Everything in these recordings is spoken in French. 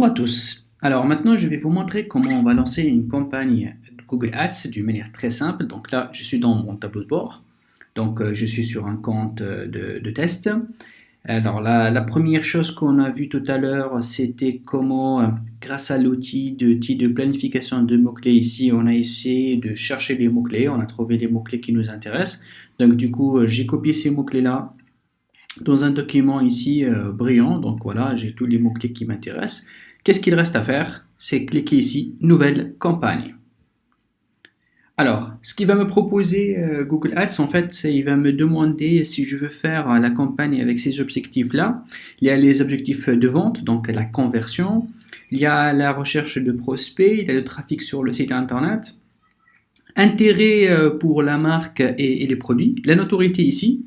Bonjour à tous. Alors maintenant, je vais vous montrer comment on va lancer une campagne Google Ads d'une manière très simple. Donc là, je suis dans mon tableau de bord. Donc je suis sur un compte de test. Alors la première chose qu'on a vu tout à l'heure, c'était comment, grâce à l'outil de planification de mots-clés ici, on a essayé de chercher les mots-clés. On a trouvé les mots-clés qui nous intéressent. Donc du coup, j'ai copié ces mots-clés-là dans un document ici brillant. Donc voilà, j'ai tous les mots-clés qui m'intéressent. Qu'est-ce qu'il reste à faire? C'est cliquer ici, nouvelle campagne. Alors, ce qu'il va me proposer Google Ads, en fait, il va me demander si je veux faire la campagne avec ces objectifs-là. Il y a les objectifs de vente, donc la conversion. Il y a la recherche de prospects, il y a le trafic sur le site internet. Intérêt pour la marque et les produits. La notoriété ici.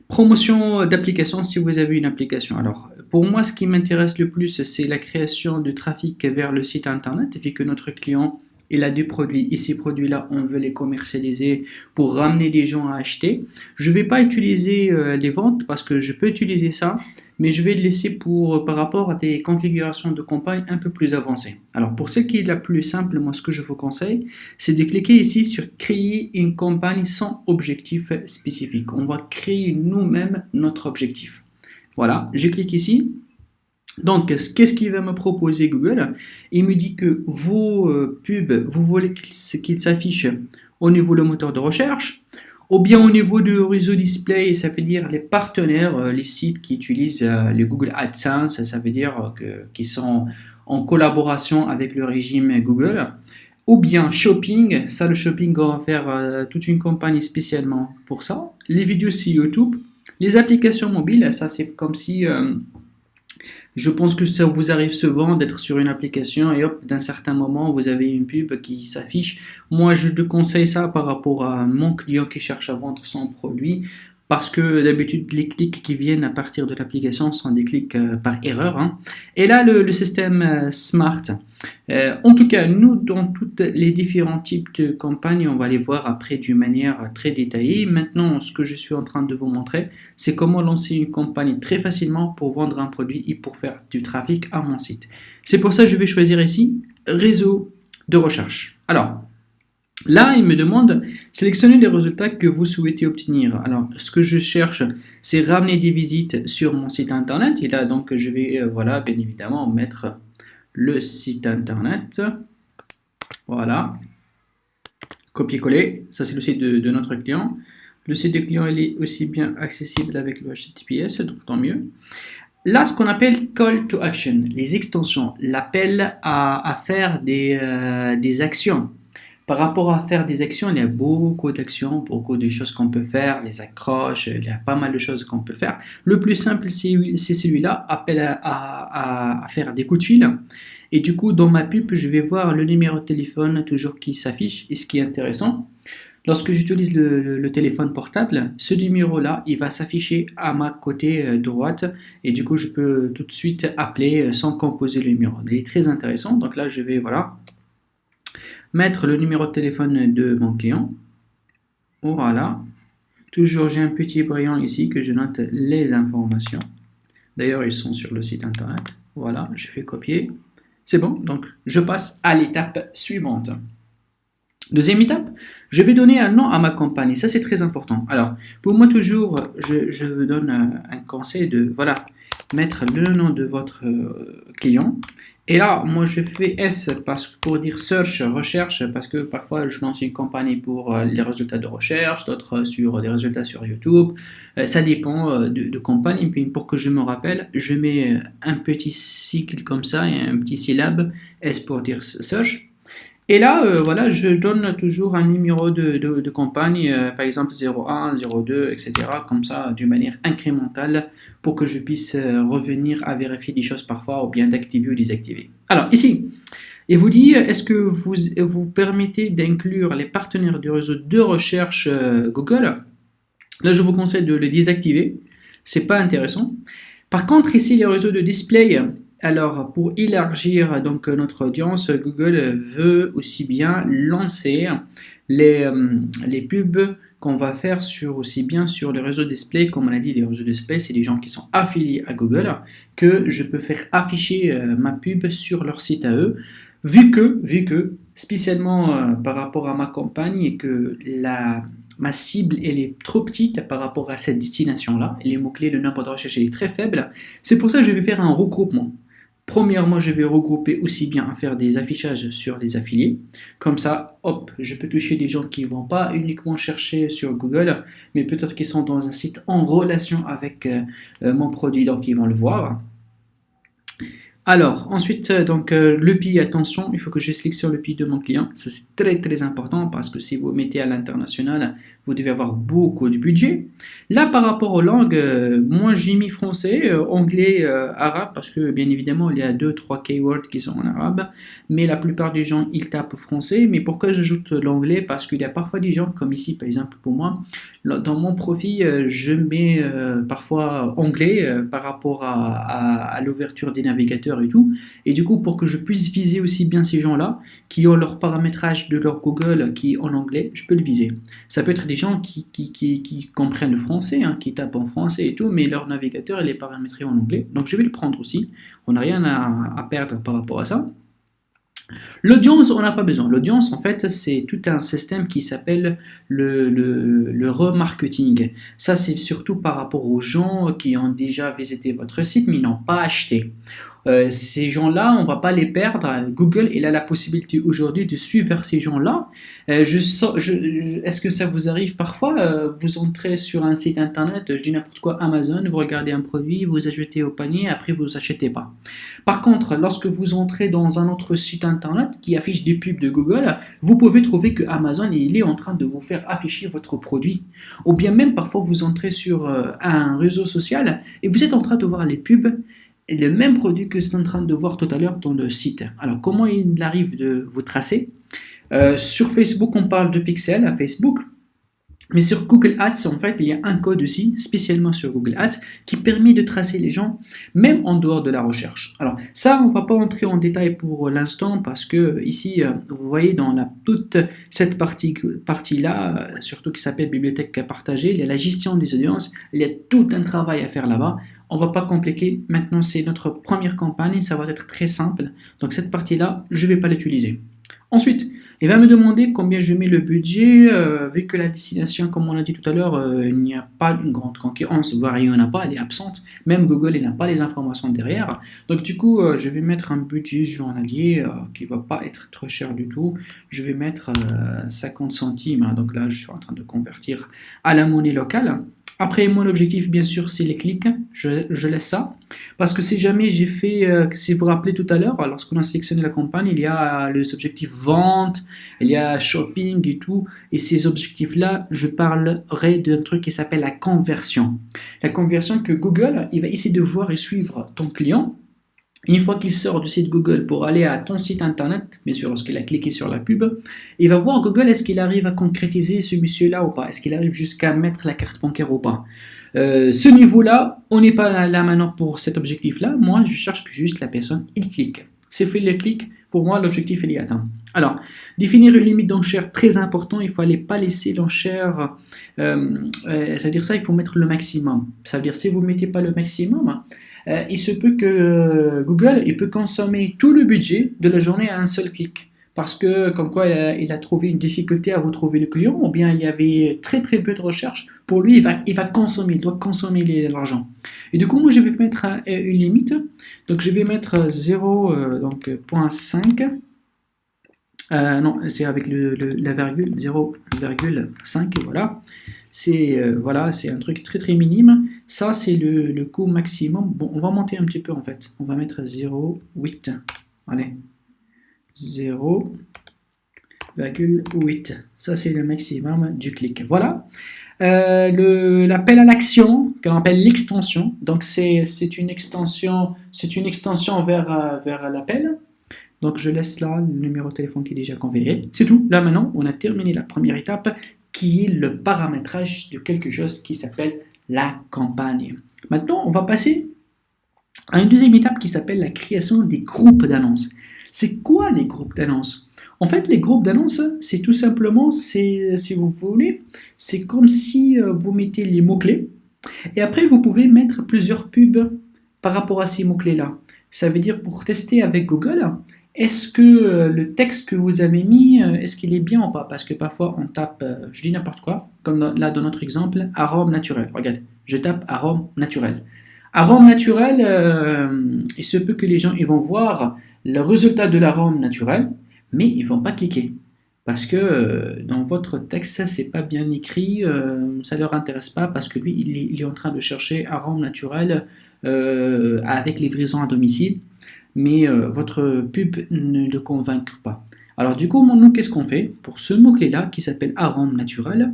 Promotion d'application si vous avez une application. Alors, pour moi, ce qui m'intéresse le plus, c'est la création de trafic vers le site internet, vu que notre client, il a des produits et ces produits-là, on veut les commercialiser pour ramener des gens à acheter. Je ne vais pas utiliser les ventes parce que je peux utiliser ça, mais je vais le laisser par rapport à des configurations de campagne un peu plus avancées. Alors, pour celle qui est la plus simple, moi, ce que je vous conseille, c'est de cliquer ici sur créer une campagne sans objectif spécifique. On va créer nous-mêmes notre objectif. Voilà, je clique ici. Donc, qu'est-ce qu'il va me proposer Google? Il me dit que vos pubs, vous voulez qu'ils s'affichent au niveau du moteur de recherche, ou bien au niveau du réseau display, ça veut dire les partenaires, les sites qui utilisent les Google AdSense, ça veut dire qui sont en collaboration avec le régime Google, ou bien shopping, ça le shopping on va faire toute une campagne spécialement pour ça, les vidéos sur YouTube, les applications mobiles, ça c'est comme si... je pense que ça vous arrive souvent d'être sur une application et hop, d'un certain moment, vous avez une pub qui s'affiche. Moi, je te conseille ça par rapport à mon client qui cherche à vendre son produit parce que d'habitude, les clics qui viennent à partir de l'application sont des clics par erreur, hein. Et là, le système Smart. En tout cas, nous, dans tous les différents types de campagnes, on va les voir après d'une manière très détaillée. Maintenant, ce que je suis en train de vous montrer, c'est comment lancer une campagne très facilement pour vendre un produit et pour faire du trafic à mon site. C'est pour ça que je vais choisir ici réseau de recherche. Alors, là, il me demande sélectionnez les résultats que vous souhaitez obtenir. Alors, ce que je cherche, c'est ramener des visites sur mon site internet. Et là, donc, je vais, voilà, bien évidemment, mettre le site internet. Voilà. Copier-coller. Ça, c'est le site de notre client. Le site du client, il est aussi bien accessible avec le HTTPS, donc tant mieux. Là, ce qu'on appelle Call to Action, les extensions, l'appel à faire des actions. Par rapport à faire des actions, il y a beaucoup d'actions, beaucoup de choses qu'on peut faire, les accroches, il y a pas mal de choses qu'on peut faire. Le plus simple, c'est celui-là, appel à faire des coups de fil. Et du coup, dans ma pub, je vais voir le numéro de téléphone toujours qui s'affiche. Et ce qui est intéressant, lorsque j'utilise le téléphone portable, ce numéro-là, il va s'afficher à ma côté droite. Et du coup, je peux tout de suite appeler sans composer le numéro. Il est très intéressant. Donc là, je vais, voilà, mettre le numéro de téléphone de mon client. Voilà. Toujours, j'ai un petit brillant ici que je note les informations. D'ailleurs, ils sont sur le site internet. Voilà, je fais copier. C'est bon, donc je passe à l'étape suivante. Deuxième étape, je vais donner un nom à ma campagne. Ça, c'est très important. Alors, pour moi, toujours, je vous donne un conseil de, voilà, mettre le nom de votre client. Et là, moi, je fais S pour dire search, recherche, parce que parfois, je lance une campagne pour les résultats de recherche, d'autres sur des résultats sur YouTube. Ça dépend de campagne. Et puis, pour que je me rappelle, je mets un petit cycle comme ça et un petit syllabe, S pour dire search. Et là, voilà, je donne toujours un numéro de campagne, par exemple 01, 02, etc., comme ça, d'une manière incrémentale, pour que je puisse revenir à vérifier des choses parfois, ou bien d'activer ou désactiver. Alors, ici, il vous dit, est-ce que vous permettez d'inclure les partenaires du réseau de recherche Google? Là, je vous conseille de le désactiver, c'est pas intéressant. Par contre, ici, les réseaux de display, alors, pour élargir donc notre audience, Google veut aussi bien lancer les pubs qu'on va faire aussi bien sur les réseaux display, comme on a dit, les réseaux display, c'est des gens qui sont affiliés à Google, que je peux faire afficher ma pub sur leur site à eux, vu que spécialement par rapport à ma campagne et que ma cible elle est trop petite par rapport à cette destination-là, les mots-clés, le nombre de recherches est très faible, c'est pour ça que je vais faire un regroupement. Premièrement, je vais regrouper aussi bien à faire des affichages sur les affiliés. Comme ça, hop, je peux toucher des gens qui ne vont pas uniquement chercher sur Google, mais peut-être qu'ils sont dans un site en relation avec mon produit, donc ils vont le voir. Alors, ensuite, le PI, attention, il faut que je clique sur le PI de mon client. Ça, c'est très très important parce que si vous mettez à l'international, vous devez avoir beaucoup de budget. Là, par rapport aux langues, moi j'ai mis français, anglais, arabe, parce que bien évidemment, il y a 2-3 keywords qui sont en arabe, mais la plupart des gens, ils tapent français. Mais pourquoi j'ajoute l'anglais? Parce qu'il y a parfois des gens, comme ici, par exemple, pour moi, dans mon profil, je mets parfois anglais par rapport à l'ouverture des navigateurs et tout. Et du coup, pour que je puisse viser aussi bien ces gens-là, qui ont leur paramétrage de leur Google qui est en anglais, je peux le viser. Ça peut être des gens qui comprennent le français, hein, qui tapent en français et tout, mais leur navigateur il est paramétré en anglais. Donc je vais le prendre aussi. On n'a rien à perdre par rapport à ça. L'audience, on n'a pas besoin. L'audience, en fait, c'est tout un système qui s'appelle le remarketing. Ça, c'est surtout par rapport aux gens qui ont déjà visité votre site, mais n'ont pas acheté. Ces gens-là, on ne va pas les perdre. Google, il a la possibilité aujourd'hui de suivre ces gens-là. Est-ce que ça vous arrive parfois? Vous entrez sur un site internet, je dis n'importe quoi, Amazon, vous regardez un produit, vous ajoutez au panier, après vous achetez pas. Par contre, lorsque vous entrez dans un autre site internet qui affiche des pubs de Google, vous pouvez trouver que Amazon il est en train de vous faire afficher votre produit. Ou bien même parfois vous entrez sur un réseau social et vous êtes en train de voir les pubs et le même produit que vous êtes en train de voir tout à l'heure dans le site. Alors comment il arrive de vous tracer? Sur Facebook, on parle de pixels à Facebook. Mais sur Google Ads, en fait, il y a un code aussi, spécialement sur Google Ads, qui permet de tracer les gens, même en dehors de la recherche. Alors, ça, on ne va pas entrer en détail pour l'instant, parce que ici, vous voyez, dans toute cette partie-là, surtout qui s'appelle bibliothèque partagée, il y a la gestion des audiences, il y a tout un travail à faire là-bas. On ne va pas compliquer. Maintenant, c'est notre première campagne, ça va être très simple. Donc, cette partie-là, je ne vais pas l'utiliser. Ensuite, il va me demander combien je mets le budget, vu que la destination, comme on l'a dit tout à l'heure, il n'y a pas une grande concurrence, voire il n'y en a pas, elle est absente. Même Google, il n'a pas les informations derrière. Donc du coup, je vais mettre un budget journalier qui ne va pas être trop cher du tout. Je vais mettre 50 centimes, hein. Donc là, je suis en train de convertir à la monnaie locale. Après, mon objectif, bien sûr, c'est les clics. Je laisse ça. Parce que si jamais j'ai fait, si vous vous rappelez tout à l'heure, lorsqu'on a sélectionné la campagne, il y a les objectifs vente, il y a shopping et tout. Et ces objectifs-là, je parlerai d'un truc qui s'appelle la conversion. La conversion que Google, il va essayer de voir et suivre ton client. Une fois qu'il sort du site Google pour aller à ton site internet, bien sûr lorsqu'il a cliqué sur la pub, il va voir Google est-ce qu'il arrive à concrétiser ce monsieur-là ou pas, est-ce qu'il arrive jusqu'à mettre la carte bancaire ou pas. Ce niveau-là, on n'est pas là maintenant pour cet objectif-là. Moi, je cherche que juste la personne, il clique. C'est fait le clic, pour moi, l'objectif il est atteint. Alors, définir une limite d'enchère très important, il ne fallait pas laisser l'enchère, ça veut dire ça, il faut mettre le maximum. Ça veut dire si vous ne mettez pas le maximum, il se peut que Google il peut consommer tout le budget de la journée à un seul clic. Parce que, comme quoi, il a trouvé une difficulté à vous trouver le client, ou bien il y avait très très peu de recherche. Pour lui, il va consommer, il doit consommer l'argent. Et du coup, moi, je vais mettre une limite. Donc, je vais mettre 0,5. Non, c'est avec la virgule, 0,5, voilà. C'est un truc très très minime. Ça, c'est le coût maximum. Bon, on va monter un petit peu en fait. On va mettre 0,8. Allez. 0,8. Ça, c'est le maximum du clic. Voilà. L'appel à l'action, qu'on appelle l'extension. Donc, c'est une extension vers l'appel. Donc, je laisse là le numéro de téléphone qui est déjà configuré. C'est tout. Là, maintenant, on a terminé la première étape qui est le paramétrage de quelque chose qui s'appelle la campagne. Maintenant, on va passer à une deuxième étape qui s'appelle la création des groupes d'annonces. C'est quoi les groupes d'annonces? En fait, les groupes d'annonces, c'est tout simplement, si vous voulez, c'est comme si vous mettez les mots-clés et après vous pouvez mettre plusieurs pubs par rapport à ces mots-clés-là. Ça veut dire pour tester avec Google, est-ce que le texte que vous avez mis, est-ce qu'il est bien ou pas? Parce que parfois on tape, je dis n'importe quoi, comme là dans notre exemple, arôme naturel. Regarde, je tape arôme naturel. Arôme naturel, il se peut que les gens ils vont voir le résultat de l'arôme naturel, mais ils ne vont pas cliquer. Parce que dans votre texte, ça c'est pas bien écrit, ça ne leur intéresse pas parce que lui il est en train de chercher arôme naturel avec livraison à domicile, mais votre pub ne le convainc pas. Alors du coup, nous qu'est-ce qu'on fait? Pour ce mot-clé-là qui s'appelle arôme naturel,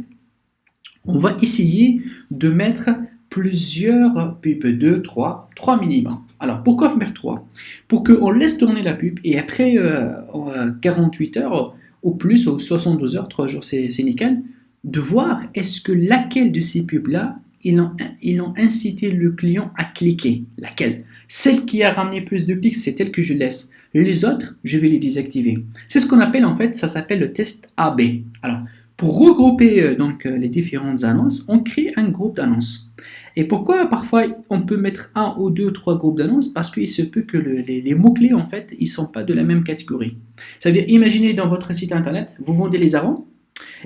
on va essayer de mettre plusieurs pubs, 2, 3 minimum. Alors pourquoi faire 3? Pour qu'on laisse tourner la pub et après 48 heures ou plus, ou 72 heures, 3 jours c'est nickel, de voir est-ce que laquelle de ces pubs-là, ils ont incité le client à cliquer. Laquelle? Celle qui a ramené plus de clics, c'est elle que je laisse. Les autres, je vais les désactiver. C'est ce qu'on appelle en fait, ça s'appelle le test AB. Alors, pour regrouper les différentes annonces, on crée un groupe d'annonces. Et pourquoi parfois on peut mettre un ou deux, trois groupes d'annonces? Parce qu'il se peut que les mots-clés, en fait, ils ne sont pas de la même catégorie. Ça veut dire, imaginez dans votre site internet, vous vendez les arômes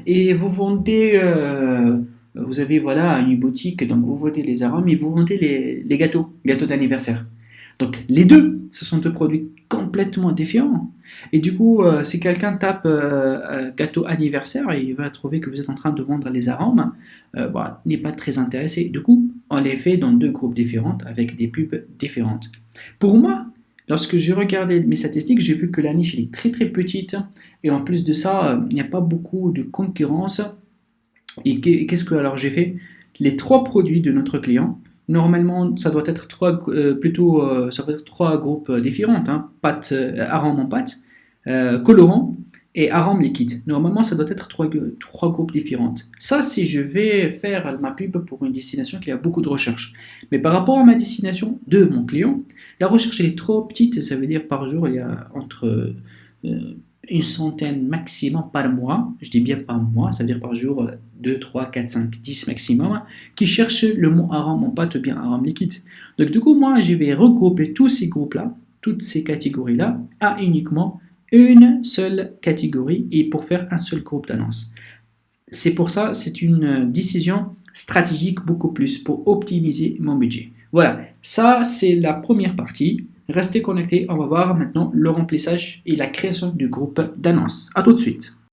et vous vendez, vous avez voilà une boutique, donc vous vendez les arômes et vous vendez les gâteaux d'anniversaire. Donc les deux, ce sont deux produits complètement différents. Et du coup, si quelqu'un tape gâteau anniversaire, il va trouver que vous êtes en train de vendre les arômes, il n'est pas très intéressé. Du coup, on les fait dans deux groupes différents avec des pubs différentes. Pour moi, lorsque j'ai regardé mes statistiques, j'ai vu que la niche est très très petite et en plus de ça, il n'y a pas beaucoup de concurrence. Et qu'est-ce que alors j'ai fait? Les trois produits de notre client. Normalement, ça doit être ça doit être trois groupes différents, hein, pâte, arôme en pâte, colorant et arôme liquide. Normalement, ça doit être trois groupes différents. Ça, si je vais faire ma pub pour une destination qui a beaucoup de recherche. Mais par rapport à ma destination de mon client, la recherche elle est trop petite. Ça veut dire par jour, il y a entre une centaine maximum par mois, je dis bien par mois, ça veut dire par jour 2, 3, 4, 5, 10 maximum, qui cherchent le mot arôme en pâte ou bien arôme liquide. Donc du coup, moi, je vais regrouper tous ces groupes-là, toutes ces catégories-là, à uniquement une seule catégorie et pour faire un seul groupe d'annonces. C'est pour ça, c'est une décision stratégique beaucoup plus pour optimiser mon budget. Voilà, ça c'est la première partie. Restez connectés, on va voir maintenant le remplissage et la création du groupe d'annonces. A tout de suite.